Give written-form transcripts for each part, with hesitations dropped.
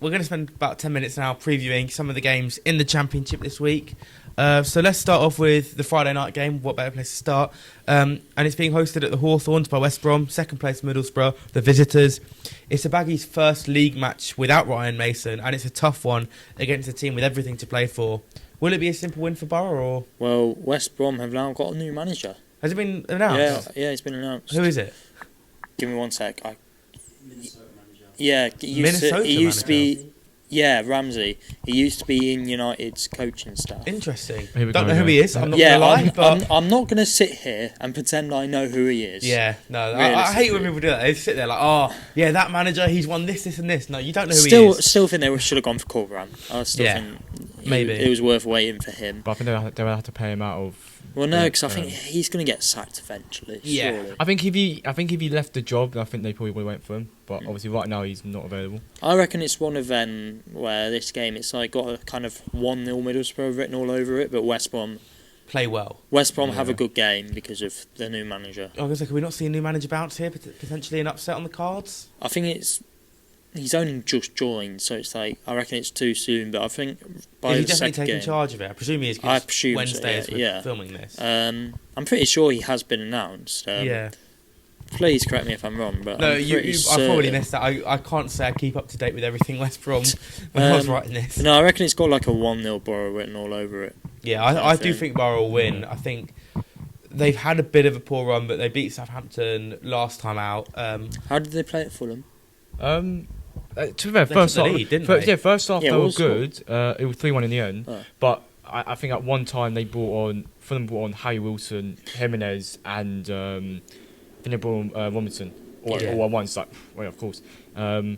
we're going to spend about 10 minutes now previewing some of the games in the Championship this week. So let's start off with the Friday night game. What better place to start? And it's being hosted at the Hawthorns by West Brom. Second place Middlesbrough, the visitors. It's the Baggies' first league match without Ryan Mason, and it's a tough one against a team with everything to play for. Will it be a simple win for Borough? Or? Well, West Brom have now got a new manager. Has it been announced? Yeah, it's been announced. Who is it? Give me one sec. Minnesota manager. Yeah, he used to be. Yeah, Ramsey. He used to be in United's coaching staff. Interesting. Don't know who he is. I'm not yeah, going to lie. I'm not going to sit here and pretend I know who he is. Yeah, no. I hate when people do that. They sit there like, oh, yeah, that manager, he's won this, and this. No, you don't know who he is. Still think they should have gone for Corberan. I still think maybe it was worth waiting for him. But I think they would have to pay him out of. Well, no, because I think he's going to get sacked eventually. Yeah, surely. I think if he left the job, I think they probably would have went for him. But obviously, right now he's not available. I reckon it's one of them where this game it's like got a kind of 1-0 Middlesbrough written all over it, but West Brom play well. West Brom have a good game because of the new manager. I was going to say, can we not see a new manager bounce here? Potentially an upset on the cards. I think he's only just joined, so it's like I reckon it's too soon. But I think by is he the definitely second taking game, charge of it? I presume he is. I presume Wednesday as so, we're filming this. I'm pretty sure he has been announced. Yeah. Please correct me if I'm wrong, but no, I probably missed that. I can't say I keep up to date with everything West Brom when I was writing this. No, I reckon it's got like a 1-0 Borough written all over it. Yeah, I do think Borough will win. I think they've had a bit of a poor run, but they beat Southampton last time out. How did they play at Fulham? To be fair, first half, first half they were good. It was 3-1 in the end. Oh. But I think at one time Fulham brought on Harry Wilson, Jimenez, and I think they brought on Robinson all at once. Like, well, of course. But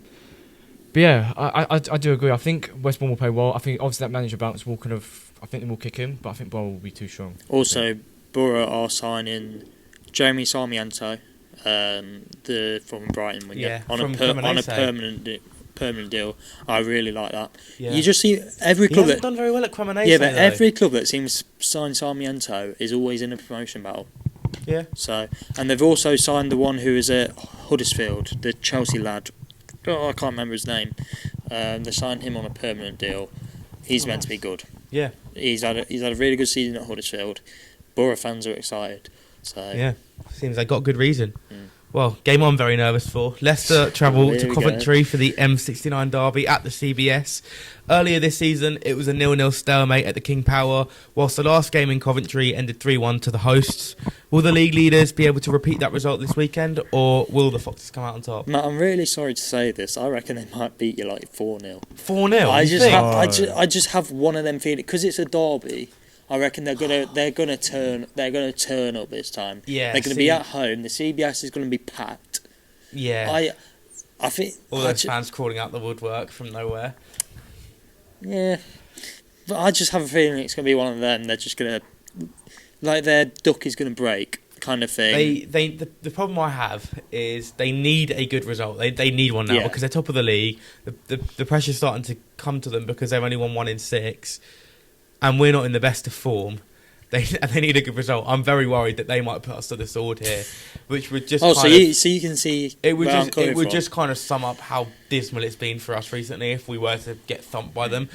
yeah, I do agree. I think West Brom will play well. I think obviously that manager bounce will I think they will kick him, but I think Borough will be too strong. Also, Borough are signing Jeremy Sarmiento, from Brighton winger, on a permanent deal. I really like that. Yeah. You just see every club hasn't done very well at Cremonese. Yeah, but every club that seems to sign Sarmiento is always in a promotion battle. Yeah. So, and they've also signed the one who is at Huddersfield, the Chelsea lad. Oh, I can't remember his name. They signed him on a permanent deal. He's meant to be good. Yeah. He's had a really good season at Huddersfield. Borough fans are excited. So yeah, seems they got good reason. Well, game I'm very nervous for. Leicester travel to Coventry for the M69 derby at the CBS. Earlier this season, it was a 0-0 stalemate at the King Power, whilst the last game in Coventry ended 3-1 to the hosts. Will the league leaders be able to repeat that result this weekend, or will the Foxes come out on top? Matt, I'm really sorry to say this. I reckon they might beat you like 4-0. 4-0? I just have one of them feeling because it's a derby. I reckon they're gonna turn up this time. Yeah, they're gonna be at home. The CBS is gonna be packed. Yeah, I think all those fans crawling out the woodwork from nowhere. Yeah, but I just have a feeling it's gonna be one of them. They're just gonna their duck is gonna break kind of thing. The problem I have is they need a good result. They need one now because they're top of the league. The pressure's starting to come to them because they've only won 1 in 6. And we're not in the best of form. They need a good result. I'm very worried that they might put us to the sword here, which would just so you can see it would just kind of sum up how dismal it's been for us recently if we were to get thumped by them.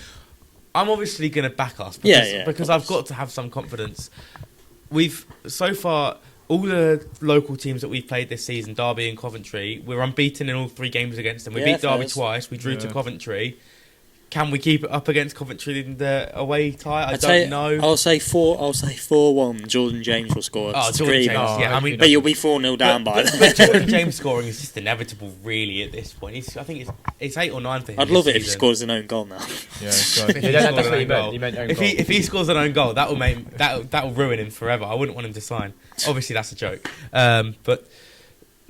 I'm obviously going to back us because I've got to have some confidence. We've so far all the local teams that we've played this season, Derby and Coventry, we're unbeaten in all 3 games against them. We beat Derby twice. We drew to Coventry. Can we keep it up against Coventry in the away tie? I don't know. I'll say 4-1. Jordan James will score. Oh, Jordan James, yeah. But you'll be 4-0 down by then. But Jordan James scoring is just inevitable, really, at this point. I think it's 8 or 9 for him. I'd love it if he scores an own goal now. Yeah, that's what he meant. If he scores an own goal, that will ruin him forever. I wouldn't want him to sign. Obviously, that's a joke. But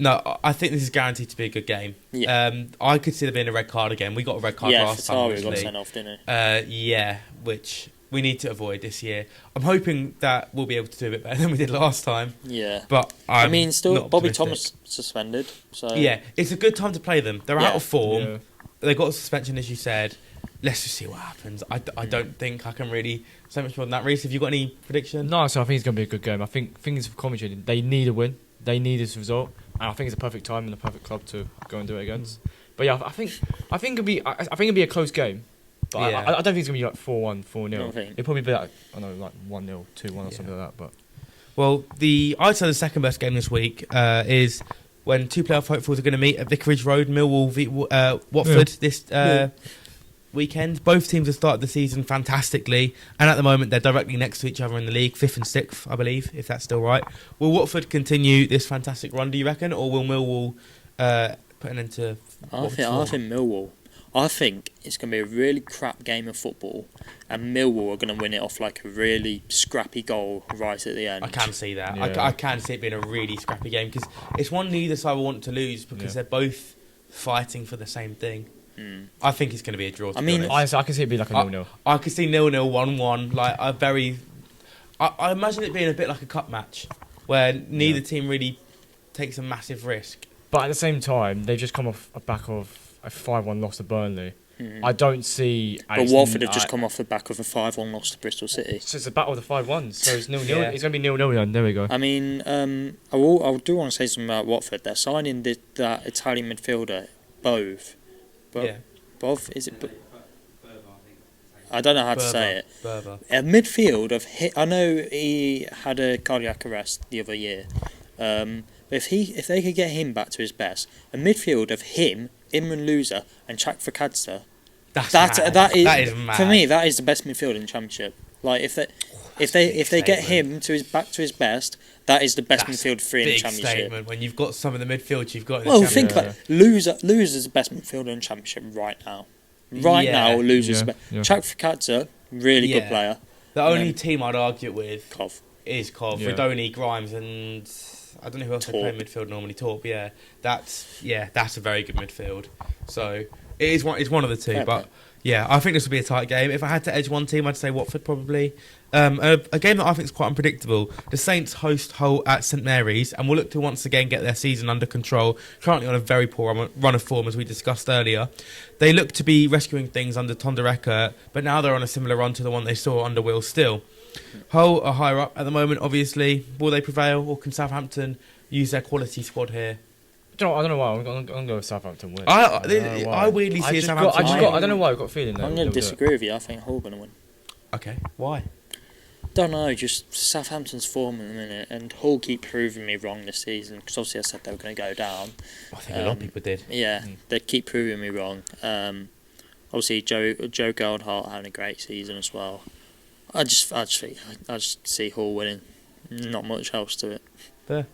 no, I think this is guaranteed to be a good game. Yeah. I could see there being a red card again. We got a red card last time, obviously. Got sent off, didn't he? Which we need to avoid this year. I'm hoping that we'll be able to do a bit better than we did last time. Yeah. But still, Bobby Thomas suspended. So yeah, it's a good time to play them. They're out of form. Yeah. They got a suspension, as you said. Let's just see what happens. I don't think I can really say much more than that. Rhys, have you got any prediction? No, so I think it's going to be a good game. I think things for Coventry, they need a win. They need this result. And I think it's a perfect time and a perfect club to go and do it against. But yeah, I think it'll be a close game. But I don't think it's gonna be like 4-1, 4-0. It'll probably be like 1-0, 2-1 or something like that. But I'd say the second best game this week is when two playoff hopefuls are going to meet at Vicarage Road, Millwall v Watford this weekend. Both teams have started the season fantastically, and at the moment they're directly next to each other in the league, 5th and 6th, I believe, if that's still right. Will Watford continue this fantastic run, do you reckon, or will Millwall put an end to I think Millwall. I think it's going to be a really crap game of football, and Millwall are going to win it off like a really scrappy goal right at the end. I can see that. Yeah. I can see it being a really scrappy game, because it's one neither side will want to lose, because they're both fighting for the same thing. I think it's going to be a draw. I can see it being like a 0-0. I could see 0-0, 1-1. Like I imagine it being a bit like a cup match, where neither team really takes a massive risk. But at the same time, they've just come off a back of a 5-1 loss to Burnley. I don't see. But Watford have just come off the back of a 5-1 loss to Bristol City. So it's a battle of the 5-1s. So it's 0-0. Yeah. It's going to be 0-0. There we go. I mean, I do want to say something about Watford. They're signing that Italian midfielder, Bove. Bove, is it? I don't know how to say it. A midfield of I know he had a cardiac arrest the other year. If they could get him back to his best, a midfield of him, Imran Loser, and Chak Fakadza, that is mad. For me, that is the best midfield in the Championship. Like if they get him back to his best, that is the best midfield three in the Championship. Statement when you've got some of the midfield you've got. In the think about it. Loser's the best midfielder in the Championship right now. Now, Loser's the best. Chak Fakadza, really good player. The only team I'd argue it with is Cov. Rodoni, Grimes, and I don't know who else they play midfield normally. Torp, that's a very good midfield. So it's one of the two, but I think this will be a tight game. If I had to edge one team, I'd say Watford probably. A game that I think is quite unpredictable. The Saints host Hull at St Mary's, and will look to once again get their season under control. Currently on a very poor run of form, as we discussed earlier. They look to be rescuing things under Tondereka, but now they're on a similar run to the one they saw under Will Still. Hull are higher up at the moment, obviously. Will they prevail, or can Southampton use their quality squad here? I don't know why. I'm going to go with Southampton win. I weirdly see Southampton win. I don't know why. I've got a feeling. I'm going to disagree with you. I think Hull are going to win. Okay, why? Don't know, just Southampton's form in the minute, and Hull keep proving me wrong this season, because obviously I said they were going to go down. I think a lot of people did. Yeah, they keep proving me wrong. Obviously Joe Goldhart having a great season as well. I just see Hull winning. Not much else to it. There,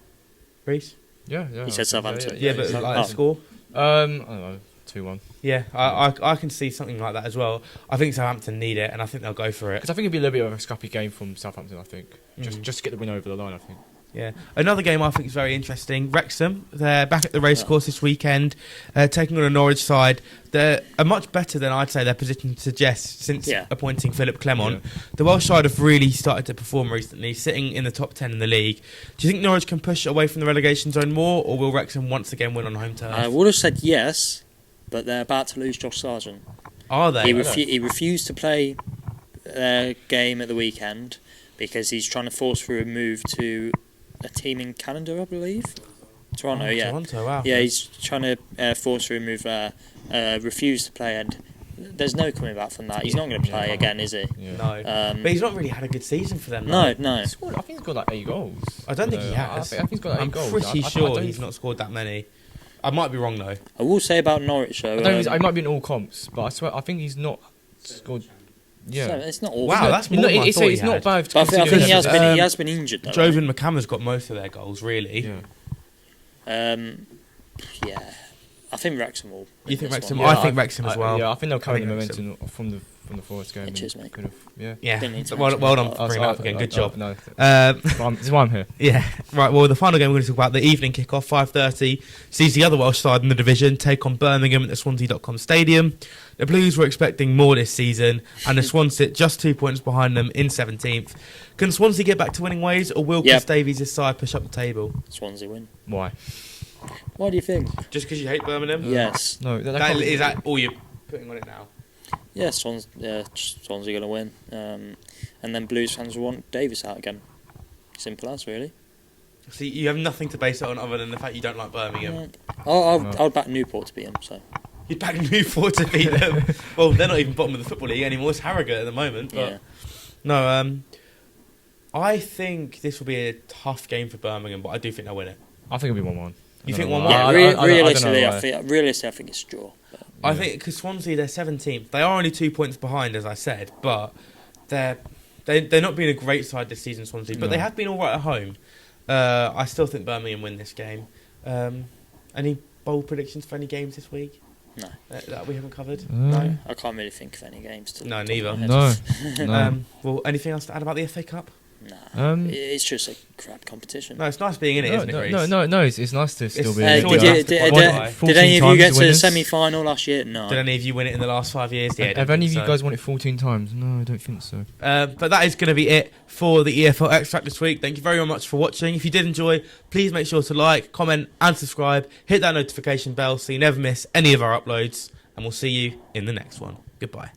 Rhys? Yeah. He said Southampton. Yeah, but like a score? I don't know, 2-1. Yeah, I can see something like that as well. I think Southampton need it, and I think they'll go for it. Because I think it'll be a little bit of a scrappy game from Southampton, I think. Just to get the win over the line, I think. Yeah. Another game I think is very interesting. Wrexham, they're back at the racecourse this weekend, taking on a Norwich side. They're much better than I'd say their position suggests since appointing Philip Clement. Yeah. The Welsh side have really started to perform recently, sitting in the top 10 in the league. Do you think Norwich can push away from the relegation zone more, or will Wrexham once again win on home turf? I would have said yes, but they're about to lose Josh Sargent. Are they? He refused to play their game at the weekend because he's trying to force through a move to a team in Canada, I believe. Toronto, Toronto, wow. Yeah, he's trying to force through a move there. Refused to play, and there's no coming back from that. He's not going to play again, is he? Yeah. No. But he's not really had a good season for them. No. I think he's got like 8 goals. I don't think he has. I think he's got 8 goals. I'm pretty sure he's not scored that many. I might be wrong though. I will say about Norwich though. I might be in all comps, but I swear I think he's not scored. Yeah, so it's not awful. Wow, that's more than I thought it's not bad. But I think he has been injured though. Jovan McCamm's got most of their goals, really. Yeah. I think Wrexham will. You think Wrexham? I think Wrexham as well. Yeah, I think they'll carry the momentum from the Forest game. Cheers, mate. Yeah. Well done for bringing that up again. Good job. No, this is why I'm here. Yeah. Right. Well, the final game we're going to talk about, the evening kickoff, 5:30, sees the other Welsh side in the division take on Birmingham at the Swansea.com Stadium. The Blues were expecting more this season, and the Swans sit just 2 points behind them in 17th. Can Swansea get back to winning ways, or will Chris Davies' side push up the table? Swansea win. Why? Why do you think? Just because you hate Birmingham? Yes. No. Is that all you're putting on it now? Yeah, Swansea going to win. And then Blues fans will want Davis out again. Simple as, really. See, you have nothing to base it on other than the fact you don't like Birmingham. I'll back Newport to beat him, so. You'd back Newport to beat them. Well, they're not even bottom of the Football League anymore. It's Harrogate at the moment. But no, I think this will be a tough game for Birmingham, but I do think they'll win it. I think it'll be 1-1. You think 1-1? Yeah, realistically, I think it's a draw. I think because Swansea, they're 17th. They are only 2 points behind, as I said, but they're not being a great side this season, Swansea, but they have been all right at home. I still think Birmingham win this game. Any bold predictions for any games this week? No. That we haven't covered? No. I can't really think of any games. No, neither. No. Well, anything else to add about the FA Cup? Nah. It's just a crap competition. No, it's nice being in it, isn't it, Rhys? No, it's nice to still be in it. Did any of you get to the semi-final last year? No. Did any of you win it in the last 5 years? Yeah. Have any of you guys won it 14 times? No, I don't think so. But that is going to be it for the EFL Extract this week. Thank you very much for watching. If you did enjoy, please make sure to like, comment and subscribe. Hit that notification bell so you never miss any of our uploads. And we'll see you in the next one. Goodbye.